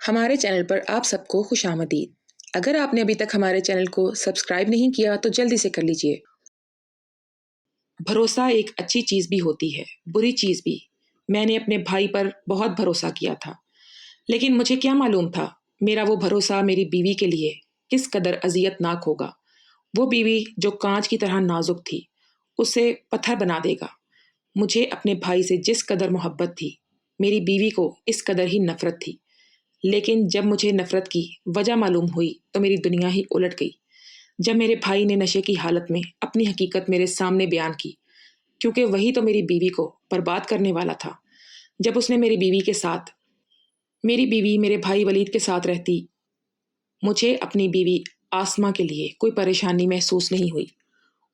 ہمارے چینل پر آپ سب کو خوش آمدید۔ اگر آپ نے ابھی تک ہمارے چینل کو سبسکرائب نہیں کیا تو جلدی سے کر لیجئے۔ بھروسہ ایک اچھی چیز بھی ہوتی ہے، بری چیز بھی۔ میں نے اپنے بھائی پر بہت بھروسہ کیا تھا، لیکن مجھے کیا معلوم تھا میرا وہ بھروسہ میری بیوی کے لیے کس قدر اذیت ناک ہوگا۔ وہ بیوی جو کانچ کی طرح نازک تھی، اسے پتھر بنا دے گا۔ مجھے اپنے بھائی سے جس قدر محبت تھی، میری بیوی کو اس قدر ہی نفرت تھی۔ لیکن جب مجھے نفرت کی وجہ معلوم ہوئی تو میری دنیا ہی الٹ گئی۔ جب میرے بھائی نے نشے کی حالت میں اپنی حقیقت میرے سامنے بیان کی، کیونکہ وہی تو میری بیوی کو برباد کرنے والا تھا۔ جب اس نے میری بیوی میرے بھائی ولید کے ساتھ رہتی، مجھے اپنی بیوی آسمہ کے لیے کوئی پریشانی محسوس نہیں ہوئی۔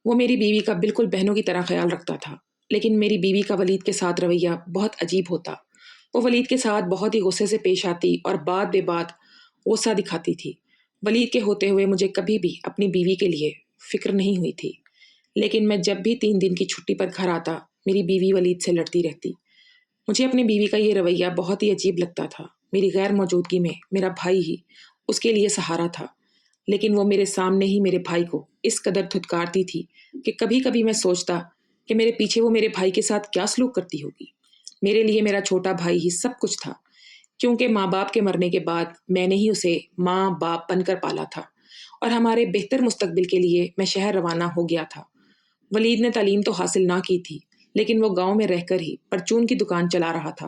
وہ میری بیوی کا بالکل بہنوں کی طرح خیال رکھتا تھا، لیکن میری بیوی کا ولید کے ساتھ رویہ بہت عجیب ہوتا۔ وہ ولید کے ساتھ بہت ہی غصے سے پیش آتی اور بات بے بات غصہ دکھاتی تھی۔ ولید کے ہوتے ہوئے مجھے کبھی بھی اپنی بیوی کے لیے فکر نہیں ہوئی تھی، لیکن میں جب بھی 3 دن کی چھٹی پر گھر آتا، میری بیوی ولید سے لڑتی رہتی۔ مجھے اپنی بیوی کا یہ رویہ بہت ہی عجیب لگتا تھا۔ میری غیر موجودگی میں میرا بھائی ہی اس کے لیے سہارا تھا، لیکن وہ میرے سامنے ہی میرے بھائی کو اس قدر دھتکارتی تھی کہ کبھی کبھی میں سوچتا کہ میرے پیچھے وہ میرے بھائی کے ساتھ کیا سلوک کرتی ہوگی۔ میرے لیے میرا چھوٹا بھائی ہی سب کچھ تھا، کیونکہ ماں باپ کے مرنے کے بعد میں نے ہی اسے ماں باپ بن کر پالا تھا، اور ہمارے بہتر مستقبل کے لیے میں شہر روانہ ہو گیا تھا۔ ولید نے تعلیم تو حاصل نہ کی تھی، لیکن وہ گاؤں میں رہ کر ہی پرچون کی دکان چلا رہا تھا،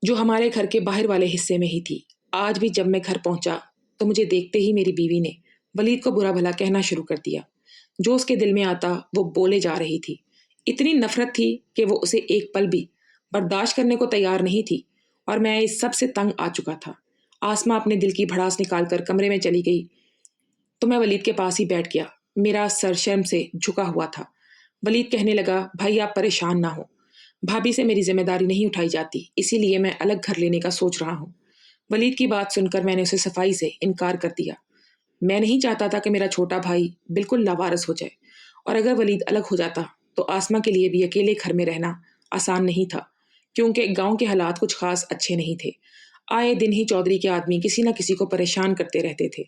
جو ہمارے گھر کے باہر والے حصے میں ہی تھی۔ آج بھی جب میں گھر پہنچا تو مجھے دیکھتے ہی میری بیوی نے ولید کو برا بھلا کہنا شروع کر دیا۔ جو اس کے دل میں آتا وہ بولے جا رہی تھی۔ اتنی نفرت تھی کہ وہ اسے ایک پل بھی برداشت کرنے کو تیار نہیں تھی، اور میں اس سب سے تنگ آ چکا تھا۔ آسمہ اپنے دل کی بھڑاس نکال کر کمرے میں چلی گئی تو میں ولید کے پاس ہی بیٹھ گیا۔ میرا سر شرم سے جھکا ہوا تھا۔ ولید کہنے لگا، بھائی آپ پریشان نہ ہو، بھابھی سے میری ذمہ داری نہیں اٹھائی جاتی، اسی لیے میں الگ گھر لینے کا سوچ رہا ہوں۔ ولید کی بات سن کر میں نے اسے صفائی سے انکار کر دیا۔ میں نہیں چاہتا تھا کہ میرا چھوٹا بھائی بالکل لاوارث ہو جائے، اور اگر ولید الگ ہو جاتا تو آسمہ کے لیے بھی اکیلے گھر میں رہنا آسان نہیں تھا، کیونکہ گاؤں کے حالات کچھ خاص اچھے نہیں تھے۔ آئے دن ہی چودھری کے آدمی کسی نہ کسی کو پریشان کرتے رہتے تھے۔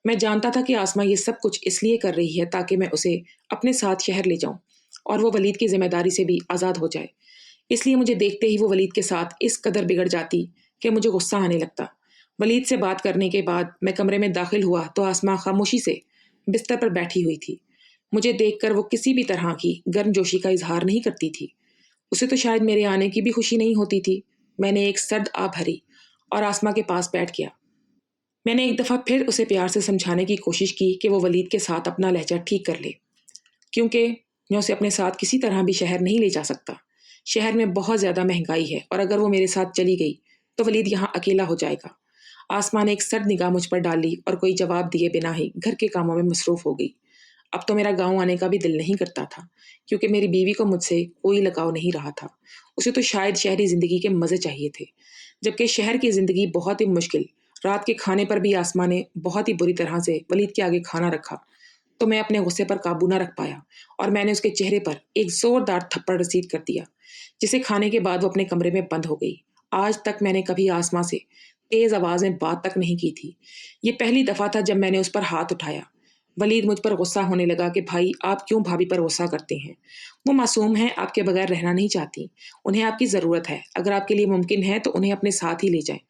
میں جانتا تھا کہ آسمہ یہ سب کچھ اس لیے کر رہی ہے تاکہ میں اسے اپنے ساتھ شہر لے جاؤں اور وہ ولید کی ذمہ داری سے بھی آزاد ہو جائے۔ اس لیے مجھے دیکھتے ہی وہ ولید کے ساتھ اس قدر بگڑ جاتی کہ مجھے غصہ آنے لگتا۔ ولید سے بات کرنے کے بعد میں کمرے میں داخل ہوا تو آسمہ خاموشی سے بستر پر بیٹھی ہوئی تھی۔ مجھے دیکھ کر وہ کسی بھی طرح کی گرم جوشی کا اظہار نہیں کرتی تھی۔ اسے تو شاید میرے آنے کی بھی خوشی نہیں ہوتی تھی۔ میں نے ایک سرد آہ بھری اور آسمہ کے پاس بیٹھ گیا۔ میں نے ایک دفعہ پھر اسے پیار سے سمجھانے کی کوشش کی کہ وہ ولید کے ساتھ اپنا لہجہ ٹھیک کر لے، کیونکہ میں اسے اپنے ساتھ کسی طرح بھی شہر نہیں لے جا سکتا۔ شہر میں بہت زیادہ مہنگائی ہے، اور اگر وہ میرے ساتھ چلی گئی تو ولید یہاں اکیلا ہو جائے گا۔ آسمہ نے ایک سرد نگاہ مجھ پر ڈالی اور کوئی جواب دیے بنا ہی گھر کے کاموں میں مصروف ہو گئی۔ اب تو میرا گاؤں آنے کا بھی دل نہیں کرتا تھا، کیونکہ میری بیوی کو مجھ سے کوئی لگاؤ نہیں رہا تھا۔ اسے تو شاید شہری زندگی کے مزے چاہیے تھے، جبکہ شہر کی زندگی بہت ہی مشکل۔ رات کے کھانے پر بھی آسمہ نے بہت ہی بری طرح سے ولید کے آگے کھانا رکھا تو میں اپنے غصے پر قابو نہ رکھ پایا، اور میں نے اس کے چہرے پر ایک زوردار تھپڑ رسید کر دیا، جسے کھانے کے بعد وہ اپنے کمرے میں بند ہو گئی۔ آج تک میں نے کبھی آسمہ سے تیز آواز میں بات تک نہیں کی تھی۔ یہ پہلی دفعہ تھا جب میں نے اس پر ہاتھ اٹھایا۔ ولید مجھ پر غصہ ہونے لگا کہ بھائی آپ کیوں بھابھی پر غصہ کرتے ہیں؟ وہ معصوم ہیں، آپ کے بغیر رہنا نہیں چاہتی، انہیں آپ کی ضرورت ہے، اگر آپ کے لیے ممکن ہے تو انہیں اپنے ساتھ ہی لے جائیں۔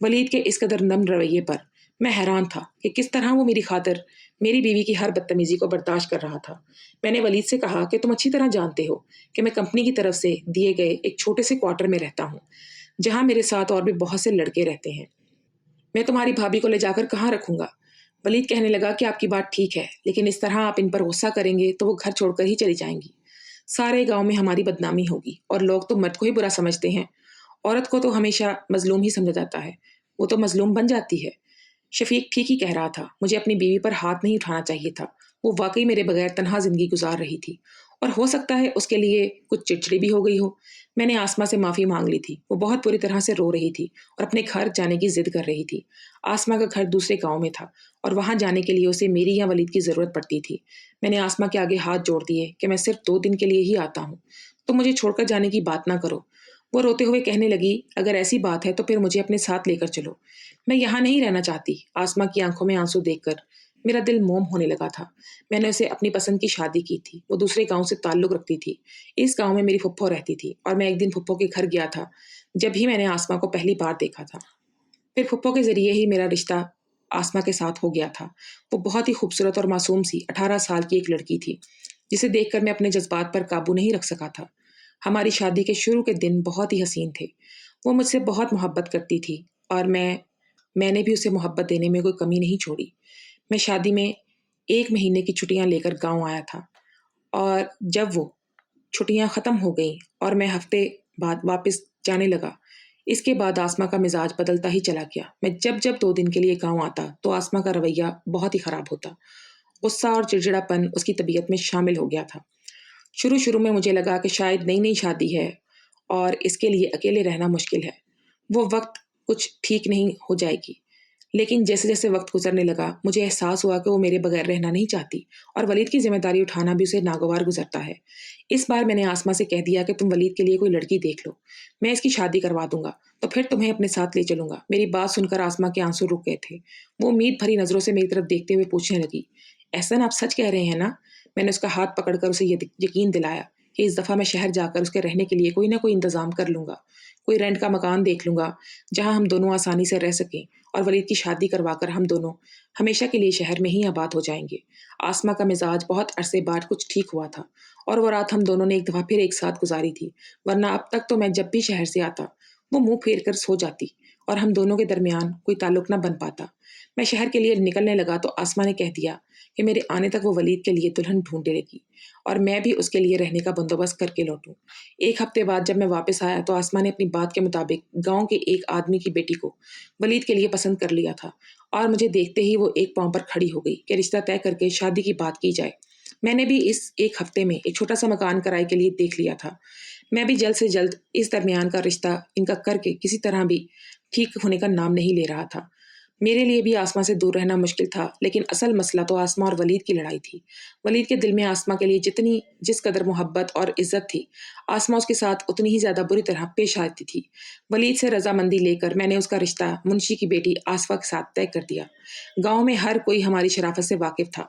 ولید کے اس قدر نم رویے پر میں حیران تھا کہ کس طرح وہ میری خاطر میری بیوی کی ہر بدتمیزی کو برداشت کر رہا تھا۔ میں نے ولید سے کہا کہ تم اچھی طرح جانتے ہو کہ میں کمپنی کی طرف سے دیے گئے ایک چھوٹے سے کوارٹر میں رہتا ہوں، جہاں میرے ساتھ اور بھی بہت سے لڑکے رہتے ہیں۔ میں تمہاری بھابھی کو لے جا کر کہاں رکھوں گا؟ ولید کہنے لگا کہ آپ کی بات ٹھیک ہے، لیکن اس طرح آپ ان پر غصہ کریں گے تو وہ گھر چھوڑ کر ہی چلی جائیں گی۔ سارے گاؤں میں ہماری بدنامی ہوگی، اور لوگ تو مرد کو ہی برا سمجھتے ہیں، عورت کو تو ہمیشہ مظلوم ہی سمجھا جاتا ہے، وہ تو مظلوم بن جاتی ہے۔ شفیق ٹھیک ہی کہہ رہا تھا، مجھے اپنی بیوی پر ہاتھ نہیں اٹھانا چاہیے تھا۔ وہ واقعی میرے بغیر تنہا زندگی گزار رہی تھی، اور ہو سکتا ہے اس کے لیے کچھ چڑچڑی بھی ہو گئی ہو۔ میں نے آسمہ سے معافی مانگ لی تھی۔ وہ بہت بری طرح سے رو رہی تھی اور اپنے گھر جانے کی ضد کر رہی تھی۔ آسمہ کا گھر دوسرے گاؤں میں تھا، اور وہاں جانے کے لیے اسے میری یا ولید کی ضرورت پڑتی تھی۔ میں نے آسمہ کے آگے ہاتھ جوڑ دیے کہ میں صرف 2 دن کے لیے ہی آتا ہوں، تو مجھے چھوڑ کر جانے کی بات نہ کرو۔ وہ روتے ہوئے کہنے لگی، اگر ایسی بات ہے تو پھر مجھے اپنے ساتھ لے کر چلو، میں یہاں نہیں رہنا چاہتی۔ آسما کی آنکھوں میں آنسو دیکھ کر میرا دل موم ہونے لگا تھا۔ میں نے اسے اپنی پسند کی شادی کی تھی، وہ دوسرے گاؤں سے تعلق رکھتی تھی۔ اس گاؤں میں میری پھپھو رہتی تھی اور میں ایک دن پھپھو کے گھر گیا تھا جب ہی میں نے آسما کو پہلی بار دیکھا تھا۔ پھر پھپھو کے ذریعے ہی میرا رشتہ آسما کے ساتھ ہو گیا تھا۔ وہ بہت ہی خوبصورت اور معصوم سی 18 سال کی ایک لڑکی تھی جسے دیکھ کر میں اپنے جذبات پر قابو نہیں رکھ سکا تھا۔ ہماری شادی کے شروع کے دن بہت ہی حسین تھے۔ وہ مجھ سے بہت محبت کرتی تھی اور میں نے بھی اسے محبت دینے میں کوئی کمی نہیں چھوڑی۔ میں شادی میں 1 مہینے کی چھٹیاں لے کر گاؤں آیا تھا اور جب وہ چھٹیاں ختم ہو گئیں اور میں ہفتے بعد واپس جانے لگا، اس کے بعد آسما کا مزاج بدلتا ہی چلا گیا۔ میں جب 2 دن کے لیے گاؤں آتا تو آسما کا رویہ بہت ہی خراب ہوتا۔ غصہ اور چڑچڑا پن اس کی طبیعت میں شامل ہو گیا تھا۔ شروع میں مجھے لگا کہ شاید نئی شادی ہے اور اس کے لیے اکیلے رہنا مشکل ہے، وہ وقت کچھ ٹھیک نہیں ہو جائے گی۔ لیکن جیسے جیسے وقت گزرنے لگا مجھے احساس ہوا کہ وہ میرے بغیر رہنا نہیں چاہتی اور ولید کی ذمہ داری اٹھانا بھی اسے ناگوار گزرتا ہے۔ اس بار میں نے آسما سے کہہ دیا کہ تم ولید کے لیے کوئی لڑکی دیکھ لو، میں اس کی شادی کروا دوں گا تو پھر تمہیں اپنے ساتھ لے چلوں گا۔ میری بات سن کر آسما کے آنسو رک گئے تھے۔ وہ امید بھری نظروں سے میری طرف دیکھتے ہوئے پوچھنے لگی، احسن آپ سچ کہہ رہے ہیں نا؟ میں نے اس کا ہاتھ پکڑ کر اسے یہ یقین دلایا کہ اس دفعہ میں شہر جا کر اس کے رہنے کے لیے کوئی نہ کوئی انتظام کر لوں گا، کوئی رینٹ کا مکان دیکھ لوں گا جہاں ہم دونوں آسانی سے رہ سکیں اور ولید کی شادی کروا کر ہم دونوں ہمیشہ کے لیے شہر میں ہی آباد ہو جائیں گے۔ آسما کا مزاج بہت عرصے بعد کچھ ٹھیک ہوا تھا اور وہ رات ہم دونوں نے ایک دفعہ پھر ایک ساتھ گزاری تھی، ورنہ اب تک تو میں جب بھی شہر سے آتا وہ منہ پھیر کر سو جاتی اور ہم دونوں کے درمیان کوئی تعلق نہ بن پاتا۔ میں شہر کے لیے نکلنے لگا تو آسما نے کہہ دیا کہ میرے آنے تک وہ ولید کے لیے دلہن ڈھونڈے لگی اور میں بھی اس کے لیے رہنے کا بندوبست کر کے لوٹوں۔ 1 ہفتے بعد جب میں واپس آیا تو آسما نے اپنی بات کے مطابق گاؤں کے ایک آدمی کی بیٹی کو ولید کے لیے پسند کر لیا تھا اور مجھے دیکھتے ہی وہ ایک پاؤں پر کھڑی ہو گئی کہ رشتہ طے کر کے شادی کی بات کی جائے۔ میں نے بھی اس 1 ہفتے میں ایک چھوٹا سا مکان کرائے کے لیے دیکھ لیا تھا۔ میں بھی جلد سے جلد اس درمیان کا رشتہ ان کا کر کے کسی طرح بھی ٹھیک ہونے کا نام نہیں لے رہا تھا۔ میرے لیے بھی آسما سے دور رہنا مشکل تھا، لیکن اصل مسئلہ تو آسما اور ولید کی لڑائی تھی۔ ولید کے دل میں آسما کے لیے جس قدر محبت اور عزت تھی، آسما اس کے ساتھ اتنی ہی زیادہ بری طرح پیش آتی تھی۔ ولید سے رضامندی لے کر میں نے اس کا رشتہ منشی کی بیٹی آسفا کے ساتھ طے کر دیا۔ گاؤں میں ہر کوئی ہماری شرافت سے واقف تھا،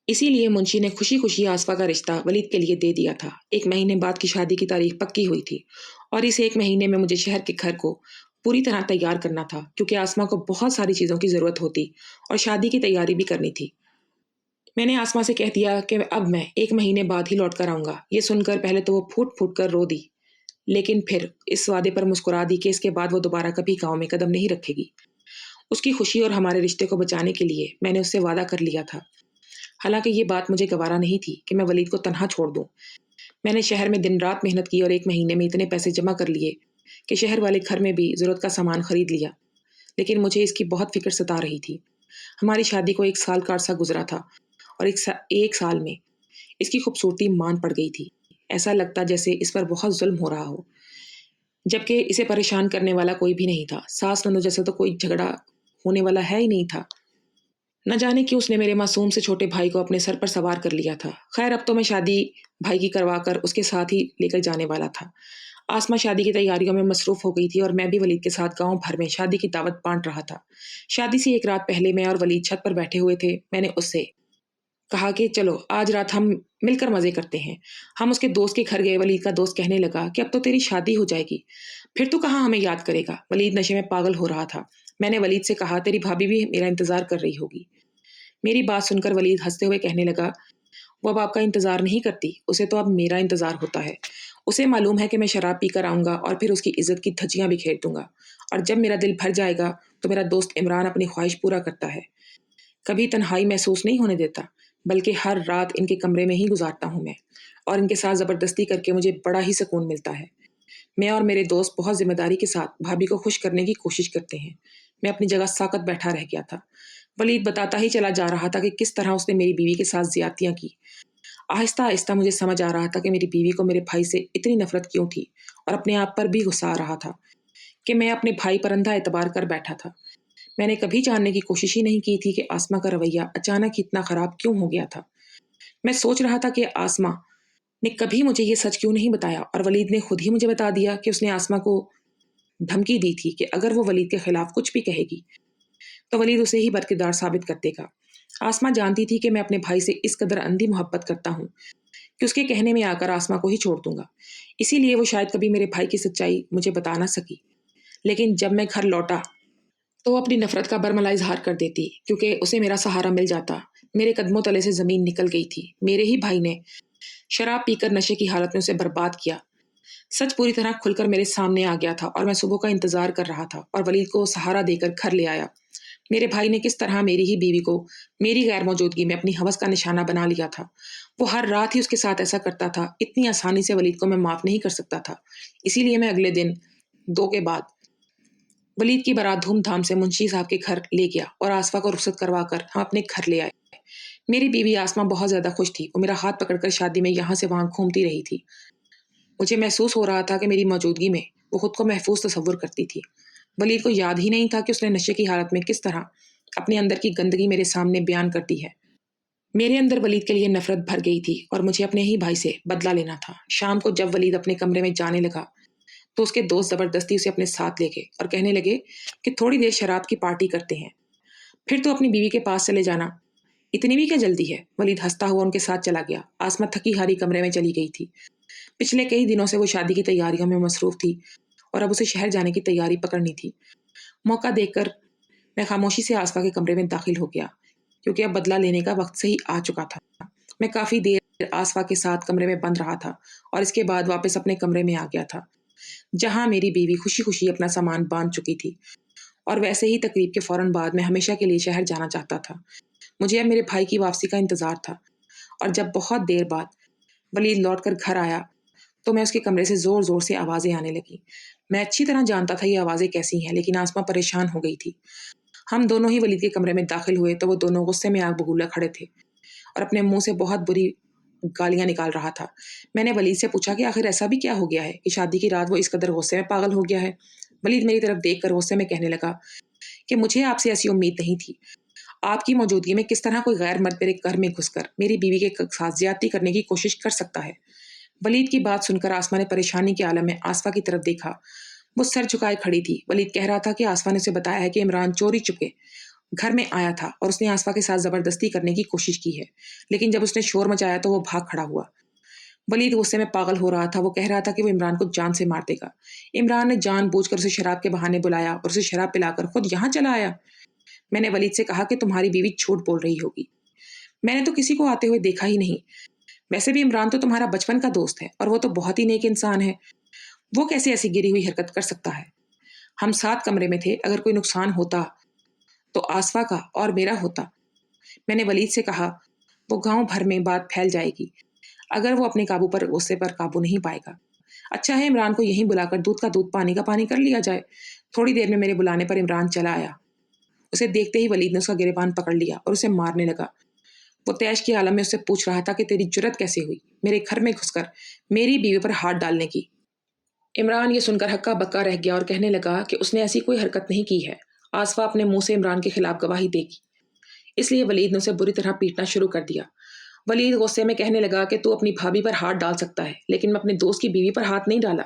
اسی لیے منشی نے خوشی خوشی آسفا کا رشتہ ولید کے لیے دے دیا تھا۔ 1 مہینے بعد کی شادی کی تاریخ پکی ہوئی تھی اور اس 1 مہینے میں مجھے شہر کے گھر کو پوری طرح تیار کرنا تھا کیونکہ آسما کو بہت ساری چیزوں کی ضرورت ہوتی اور شادی کی تیاری بھی کرنی تھی۔ میں نے آسما سے کہہ دیا کہ اب میں 1 مہینے بعد ہی لوٹ کر آؤں گا۔ یہ سن کر پہلے تو وہ پھوٹ پھوٹ کر رو دی، لیکن پھر اس وعدے پر مسکرا دی کہ اس کے بعد وہ دوبارہ کبھی گاؤں میں قدم نہیں رکھے گی۔ اس کی خوشی اور ہمارے رشتے کو بچانے کے لیے میں نے اس سے وعدہ کر لیا تھا۔ حالانکہ یہ بات مجھے گوارا نہیں تھی کہ میں ولید کو تنہا چھوڑ دوں۔ میں نے شہر میں دن رات محنت کی اور 1 مہینے میں اتنے پیسے جمع کر لیے کہ شہر والے گھر میں بھی ضرورت کا سامان خرید لیا، لیکن مجھے اس کی بہت فکر ستا رہی تھی۔ ہماری شادی کو 1 سال کا عرصہ گزرا تھا اور 1 سال میں اس کی خوبصورتی مان پڑ گئی تھی۔ ایسا لگتا جیسے اس پر بہت ظلم ہو رہا ہو، جبکہ اسے پریشان کرنے والا کوئی بھی نہیں تھا۔ ساس نندو جیسے تو کوئی جھگڑا ہونے والا ہے ہی نہیں تھا۔ نہ جانے کیوں اس نے میرے معصوم سے چھوٹے بھائی کو اپنے سر پر سوار کر لیا تھا۔ خیر اب تو میں شادی بھائی کی کروا کر اس کے ساتھ ہی لے کر جانے والا تھا۔ آسما شادی کی تیاریوں میں مصروف ہو گئی تھی اور میں بھی ولید کے ساتھ گاؤں بھر میں شادی کی دعوت بانٹ رہا تھا۔ شادی سے 1 رات پہلے میں اور ولید چھت پر بیٹھے ہوئے تھے۔ میں نے اس سے کہا کہ چلو آج رات ہم مل کر مزے کرتے ہیں۔ ہم اس کے دوست کے گھر گئے۔ ولید کا دوست کہنے لگا کہ اب تو تیری شادی ہو جائے گی، پھر تو کہاں ہمیں یاد کرے گا۔ ولید نشے میں پاگل ہو رہا تھا۔ میں نے ولید سے کہا تیری بھابھی بھی میرا انتظار کر رہی ہوگی۔ میری بات سن کر ولید ہنستے ہوئے کہنے لگا وہ اب آپ کا انتظار نہیں کرتی، اسے تو اب میرا انتظار ہوتا ہے۔ اسے معلوم ہے کہ میں شراب پی کر آؤں گا اور پھر اس کی عزت کی دھجیاں بکھیر دوں گا، اور جب میرا دل بھر جائے گا تو میرا دوست عمران اپنی خواہش پورا کرتا ہے، کبھی تنہائی محسوس نہیں ہونے دیتا، بلکہ ہر رات ان کے کمرے میں ہی گزارتا ہوں میں، اور ان کے ساتھ زبردستی کر کے مجھے بڑا ہی سکون ملتا ہے۔ میں اور میرے دوست بہت ذمہ داری کے ساتھ بھابھی کو خوش کرنے کی کوشش کرتے ہیں۔ میں اپنی جگہ ساکت بیٹھا رہ گیا تھا۔ ولید بتاتا ہی چلا جا رہا تھا کہ کس طرح اس نے میری بیوی کے ساتھ زیادتیاں کی۔ آہستہ آہستہ مجھے سمجھ آ رہا تھا کہ میری بیوی کو میرے بھائی سے اتنی نفرت کیوں تھی، اور اپنے آپ پر بھی غصہ آ رہا تھا کہ میں اپنے بھائی پر اندھا اعتبار کر بیٹھا تھا۔ میں نے کبھی جاننے کی کوشش ہی نہیں کی تھی کہ آسما کا رویہ اچانک ہی اتنا خراب کیوں ہو گیا تھا۔ میں سوچ رہا تھا کہ آسما نے کبھی مجھے یہ سچ کیوں نہیں بتایا، اور ولید نے خود ہی مجھے بتا دیا کہ اس نے آسما کو دھمکی دی تھی کہ اگر وہ ولید کے خلاف کچھ بھی کہے گی تو ولید اسے ہی بدکردار ثابت کر دے گا۔ آسما جانتی تھی کہ میں اپنے بھائی سے اس قدر اندھی محبت کرتا ہوں کہ اس کے کہنے میں آ کر آسما کو ہی چھوڑ دوں گا، اسی لیے وہ شاید کبھی میرے بھائی کی سچائی مجھے بتا نہ سکی۔ لیکن جب میں گھر لوٹا تو وہ اپنی نفرت کا برملا اظہار کر دیتی، کیونکہ اسے میرا سہارا مل جاتا۔ میرے قدموں تلے سے زمین نکل گئی تھی۔ میرے ہی بھائی نے شراب پی کر نشے کی حالت میں اسے برباد کیا۔ سچ پوری طرح کھل کر میرے سامنے آ گیا تھا، اور میں صبح کا انتظار کر رہا تھا اور ولید کو سہارا دے کر گھر لے آیا۔ میرے بھائی نے کس طرح میری ہی بیوی کو میری غیر موجودگی میں اپنی ہوس کا نشانہ بنا لیا تھا۔ وہ ہر رات ہی اس کے ساتھ ایسا کرتا تھا۔ اتنی آسانی سے ولید کو میں معاف نہیں کر سکتا تھا، اسی لیے میں اگلے دن 2 کے بعد ولید کی بارات دھوم دھام سے منشی صاحب کے گھر لے گیا اور آسفا کو رخصت کروا کر ہم اپنے گھر لے آئے۔ میری بیوی آسما بہت زیادہ خوش تھی۔ وہ میرا ہاتھ پکڑ کر شادی میں یہاں سے وہاں گھومتی رہی تھی۔ مجھے محسوس ہو رہا تھا کہ میری موجودگی میں وہ خود کو محفوظ تصور کرتی تھی۔ ولید کو یاد ہی نہیں تھا کہ اس نے نشے کی حالت میں کس طرح اپنے اندر کی گندگی میرے سامنے بیان کر دی ہے۔ میرے اندر ولید کے لیے نفرت بھر گئی تھی اور مجھے اپنے ہی بھائی سے بدلہ لینا تھا۔ شام کو جب ولید اپنے کمرے میں جانے لگا تو اس کے دوست زبردستی اسے اپنے ساتھ لے گئے اور کہنے لگے کہ تھوڑی دیر شراب کی پارٹی کرتے ہیں، پھر تو اپنی بیوی کے پاس چلے جانا، اتنی بھی کیا جلدی ہے۔ ولید ہنستا ہوا ان کے ساتھ چلا گیا۔ آسما تھکی ہاری کمرے میں چلی گئی تھی۔ پچھلے کئی دنوں سے وہ شادی کی تیاریوں میں مصروف تھی اور اب اسے شہر جانے کی تیاری پکڑنی تھی۔ موقع دیکھ کر میں خاموشی سے آسفا کے کمرے میں داخل ہو گیا، کیونکہ اب بدلہ لینے کا وقت صحیح آ چکا تھا۔ میں کافی دیر آسفا کے ساتھ کمرے میں بند رہا تھا اور اس کے بعد واپس اپنے کمرے میں آ گیا تھا، جہاں میری بیوی خوشی خوشی اپنا سامان باندھ چکی تھی، اور ویسے ہی تقریب کے فوراً بعد میں ہمیشہ کے لیے شہر جانا چاہتا تھا۔ مجھے اب میرے بھائی کی واپسی کا انتظار تھا، اور جب بہت دیر بعد ولید لوٹ کر گھر آیا تو میں اس کے کمرے سے زور زور سے آوازیں آنے لگی۔ میں اچھی طرح جانتا تھا یہ آوازیں کیسی ہیں، لیکن آسما پریشان ہو گئی تھی۔ ہم دونوں ہی ولید کے کمرے میں داخل ہوئے تو وہ دونوں غصے میں آگ بگولا کھڑے تھے اور اپنے منہ سے بہت بری گالیاں نکال رہا تھا۔ میں نے ولید سے پوچھا کہ آخر ایسا بھی کیا ہو گیا ہے کہ شادی کی رات وہ اس قدر غصے میں پاگل ہو گیا ہے۔ ولید میری طرف دیکھ کر غصے میں کہنے لگا کہ مجھے آپ سے ایسی امید نہیں تھی۔ آپ کی موجودگی میں کس طرح کوئی غیر مرد میرے گھر میں گھس کر میری بیوی کے ساتھ زیادتی کرنے کی کوشش کر سکتا ہے؟ ولید کی بات سن کر آسما نے پریشانی کے عالم میں آسفا کی طرف دیکھا۔ وہ سر جھکائے کھڑی تھی۔ ولید کہہ رہا تھا کہ آسفا نے اسے بتایا ہے کہ عمران چوری چپے گھر میں آیا تھا اور اس نے آسفا کے ساتھ زبردستی کرنے کی کوشش کی ہے، لیکن جب اس نے شور مچایا تو وہ بھاگ کھڑا ہوا۔ ولید غصے میں پاگل ہو رہا تھا۔ وہ کہہ رہا تھا کہ وہ عمران کو جان سے مار دے گا۔ عمران نے جان بوجھ کر اسے شراب کے بہانے بلایا اور اسے شراب پلا کر خود یہاں چلا آیا۔ میں نے ولید سے کہا کہ تمہاری بیوی جھوٹ بول رہی ہوگی، میں نے تو کسی کو آتے ہوئے دیکھا ہی نہیں۔ ویسے بھی عمران تو تمہارا بچپن کا دوست ہے اور وہ تو بہت ہی نیک انسان ہے، وہ کیسے ایسی گری ہوئی حرکت کر سکتا ہے؟ ہم ساتھ کمرے میں تھے، اگر کوئی نقصان ہوتا تو آسفا کا اور میرا ہوتا۔ میں نے ولید سے کہا وہ گاؤں بھر میں بات پھیل جائے گی اگر وہ اپنے قابو پر غصے پر قابو نہیں پائے گا۔ اچھا ہے عمران کو یہیں بلا کر دودھ کا دودھ پانی کا پانی کر لیا جائے۔ تھوڑی دیر میں میرے بلانے پر عمران چلا آیا۔ اسے دیکھتے ہی ولید نے اس کا گریبان پکڑ لیا اور اسے مارنے لگا۔ وہ تیش کے عالم میں اس سے پوچھ رہا تھا کہ تیری جرت کیسے ہوئی میرے گھر میں گھس کر میری بیوی پر ہاتھ ڈالنے کی؟ عمران یہ سن کر ہکا بکا رہ گیا اور کہنے لگا کہ اس نے ایسی کوئی حرکت نہیں کی ہے۔ آسفا اپنے منہ سے عمران کے خلاف گواہی دے گی، اس لیے ولید نے اسے بری طرح پیٹنا شروع کر دیا۔ ولید غصے میں کہنے لگا کہ تو اپنی بھابھی پر ہاتھ ڈال سکتا ہے، لیکن میں اپنے دوست کی بیوی پر ہاتھ نہیں ڈالا۔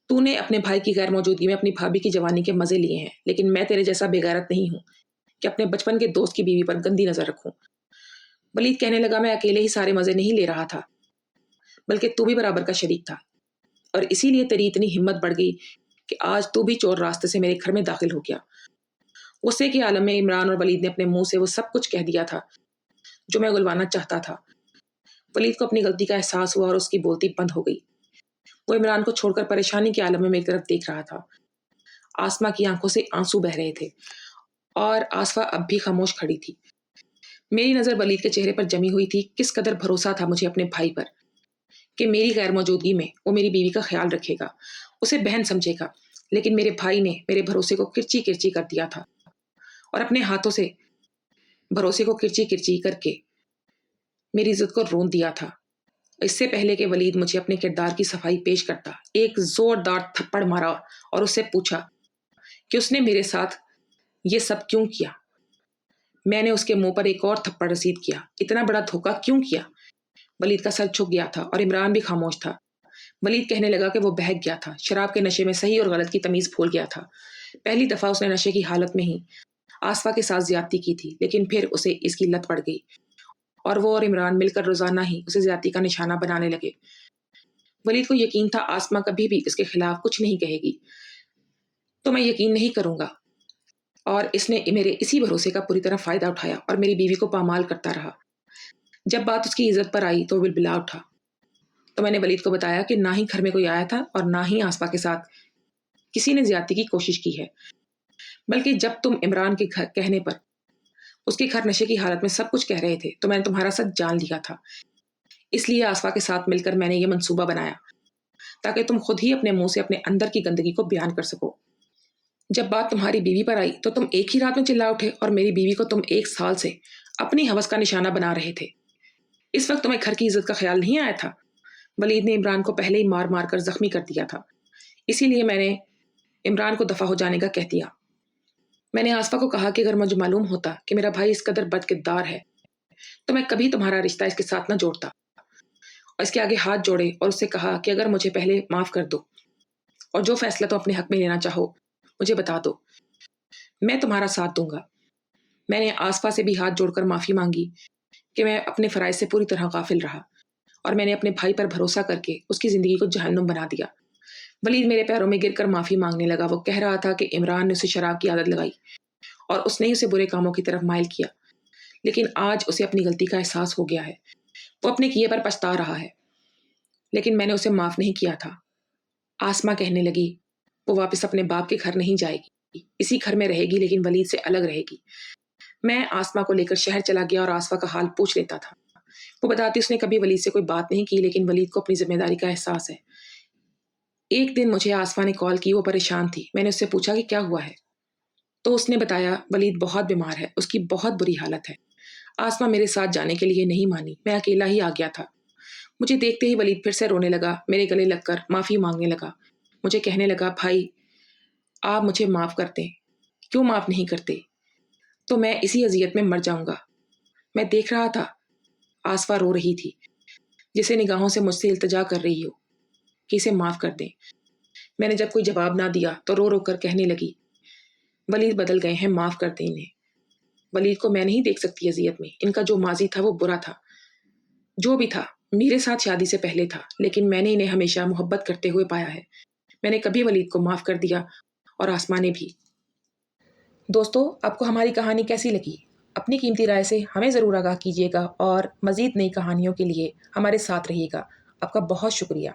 تو نے اپنے بھائی کی غیر موجودگی میں اپنی بھابھی کی جوانی کے مزے لیے ہیں، لیکن میں تیرے جیسا بے غیرت نہیں ہوں کہ اپنے بچپن کے دوست کی بیوی پر گندی نظر رکھوں۔ ولید کہنے لگا میں اکیلے ہی سارے مزے نہیں لے رہا تھا، بلکہ تو بھی برابر کا شریک تھا، اور اسی لیے تیری اتنی ہمت بڑھ گئی کہ آج تو بھی چور راستے سے میرے گھر میں داخل ہو گیا۔ غصے کے عالم میں عمران اور ولید نے اپنے منہ سے وہ سب کچھ کہہ دیا تھا جو میں اگلوانا چاہتا تھا۔ ولید کو اپنی غلطی کا احساس ہوا اور اس کی بولتی بند ہو گئی۔ وہ عمران کو چھوڑ کر پریشانی کے عالم میں میری طرف دیکھ رہا تھا۔ آسما کی آنکھوں سے آنسو بہ رہے تھے اور آسفا اب بھی خاموش کھڑی تھی۔ میری نظر ولید کے چہرے پر جمی ہوئی تھی۔ کس قدر بھروسہ تھا مجھے اپنے بھائی پر کہ میری غیر موجودگی میں وہ میری بیوی کا خیال رکھے گا، اسے بہن سمجھے گا، لیکن میرے بھائی نے میرے بھروسے کو کرچی کرچی کر دیا تھا اور اپنے ہاتھوں سے بھروسے کو کرچی کرچی کر کے میری عزت کو رون دیا تھا۔ اس سے پہلے کہ ولید مجھے اپنے کردار کی صفائی پیش کرتا، ایک زوردار تھپڑ مارا اور اس سے پوچھا کہ اس نے میرے ساتھ یہ سب کیوں کیا۔ میں نے اس کے منہ پر ایک اور تھپڑ رسید کیا۔ اتنا بڑا دھوکہ کیوں کیا؟ ولید کا سر جھک گیا تھا اور عمران بھی خاموش تھا۔ ولید کہنے لگا کہ وہ بہک گیا تھا، شراب کے نشے میں صحیح اور غلط کی تمیز بھول گیا تھا۔ پہلی دفعہ اس نے نشے کی حالت میں ہی آصفہ کے ساتھ زیادتی کی تھی، لیکن پھر اسے اس کی لت پڑ گئی اور وہ اور عمران مل کر روزانہ ہی اسے زیادتی کا نشانہ بنانے لگے۔ ولید کو یقین تھا آسمہ کبھی بھی اس کے خلاف کچھ نہیں کہے گی، تو میں یقین نہیں کروں گا، اور اس نے میرے اسی بھروسے کا پوری طرح فائدہ اٹھایا اور میری بیوی کو پامال کرتا رہا۔ جب بات اس کی عزت پر آئی تو وہ بلبلا اٹھا۔ تو میں نے ولید کو بتایا کہ نہ ہی گھر میں کوئی آیا تھا اور نہ ہی آصفہ کے ساتھ کسی نے زیادتی کی کوشش کی ہے، بلکہ جب تم عمران کے کہنے پر اس کے گھر نشے کی حالت میں سب کچھ کہہ رہے تھے تو میں نے تمہارا سچ جان لیا تھا۔ اس لیے آصفہ کے ساتھ مل کر میں نے یہ منصوبہ بنایا تاکہ تم خود ہی اپنے منہ سے اپنے اندر کی گندگی کو بیان کر سکو۔ جب بات تمہاری بیوی پر آئی تو تم ایک ہی رات میں چلا اٹھے اور میری بیوی کو تم 1 سال سے اپنی ہوس کا نشانہ بنا رہے تھے۔ اس وقت تمہیں گھر کی عزت کا خیال نہیں آیا تھا؟ ولید نے عمران کو پہلے ہی مار مار کر زخمی کر دیا تھا، اسی لیے میں نے عمران کو دفع ہو جانے کا کہہ دیا۔ میں نے آصفہ کو کہا کہ اگر مجھے معلوم ہوتا کہ میرا بھائی اس قدر بدکردار ہے تو میں کبھی تمہارا رشتہ اس کے ساتھ نہ جوڑتا، اور اس کے آگے ہاتھ جوڑے اور اس سے کہا کہ اگر مجھے پہلے معاف کر دو اور جو فیصلہ تم اپنے حق میں لینا چاہو مجھے بتا دو، میں تمہارا ساتھ دوں گا۔ میں نے آصفہ سے بھی ہاتھ جوڑ کر معافی مانگی کہ میں اپنے فرائض سے پوری طرح غافل رہا اور میں نے اپنے بھائی پر بھروسہ کر کے اس کی زندگی کو جہنم بنا دیا۔ ولید میرے پیروں میں گر کر معافی مانگنے لگا۔ وہ کہہ رہا تھا کہ عمران نے اسے شراب کی عادت لگائی اور اس نے اسے برے کاموں کی طرف مائل کیا، لیکن آج اسے اپنی غلطی کا احساس ہو گیا ہے، وہ اپنے کیے پر پچھتا رہا ہے، لیکن میں نے اسے معاف نہیں کیا تھا۔ آسمہ کہنے لگی وہ واپس اپنے باپ کے گھر نہیں جائے گی، اسی گھر میں رہے گی لیکن ولید سے الگ رہے گی۔ میں آسمہ کو لے کر شہر چلا گیا اور آصفہ کا حال پوچھ لیتا تھا۔ وہ بتاتی اس نے کبھی ولید سے کوئی بات نہیں کی، لیکن ولید کو اپنی ذمہ داری کا احساس ہے۔ ایک دن مجھے آصفہ نے کال کی، وہ پریشان تھی۔ میں نے اس سے پوچھا کہ کیا ہوا ہے، تو اس نے بتایا ولید بہت بیمار ہے، اس کی بہت بری حالت ہے۔ آصفہ میرے ساتھ جانے کے لیے نہیں مانی، میں اکیلا ہی آ گیا تھا۔ مجھے دیکھتے ہی ولید پھر سے رونے لگا، میرے گلے لگ کر معافی مانگنے لگا، مجھے کہنے لگا بھائی آپ مجھے معاف کرتے، کیوں معاف نہیں کرتے؟ تو میں اسی اذیت میں مر جاؤں گا۔ میں دیکھ رہا تھا آصفہ رو رہی تھی، جسے نگاہوں سے مجھ سے التجا کر رہی ہو کہ اسے معاف کر دیں۔ میں نے جب کوئی جواب نہ دیا تو رو رو کر کہنے لگی ولید بدل گئے ہیں، معاف کر دیں انہیں۔ ولید کو میں نہیں دیکھ سکتی اذیت میں، ان کا جو ماضی تھا وہ برا تھا، جو بھی تھا میرے ساتھ شادی سے پہلے تھا، لیکن میں نے انہیں ہمیشہ محبت کرتے ہوئے پایا ہے۔ میں نے کبھی ولید کو معاف کر دیا اور آسمہ نے بھی۔ دوستو، آپ کو ہماری کہانی کیسی لگی؟ اپنی قیمتی رائے سے ہمیں ضرور آگاہ کیجیے گا اور مزید نئی کہانیوں کے لیے ہمارے ساتھ رہیے گا۔ آپ کا بہت شکریہ۔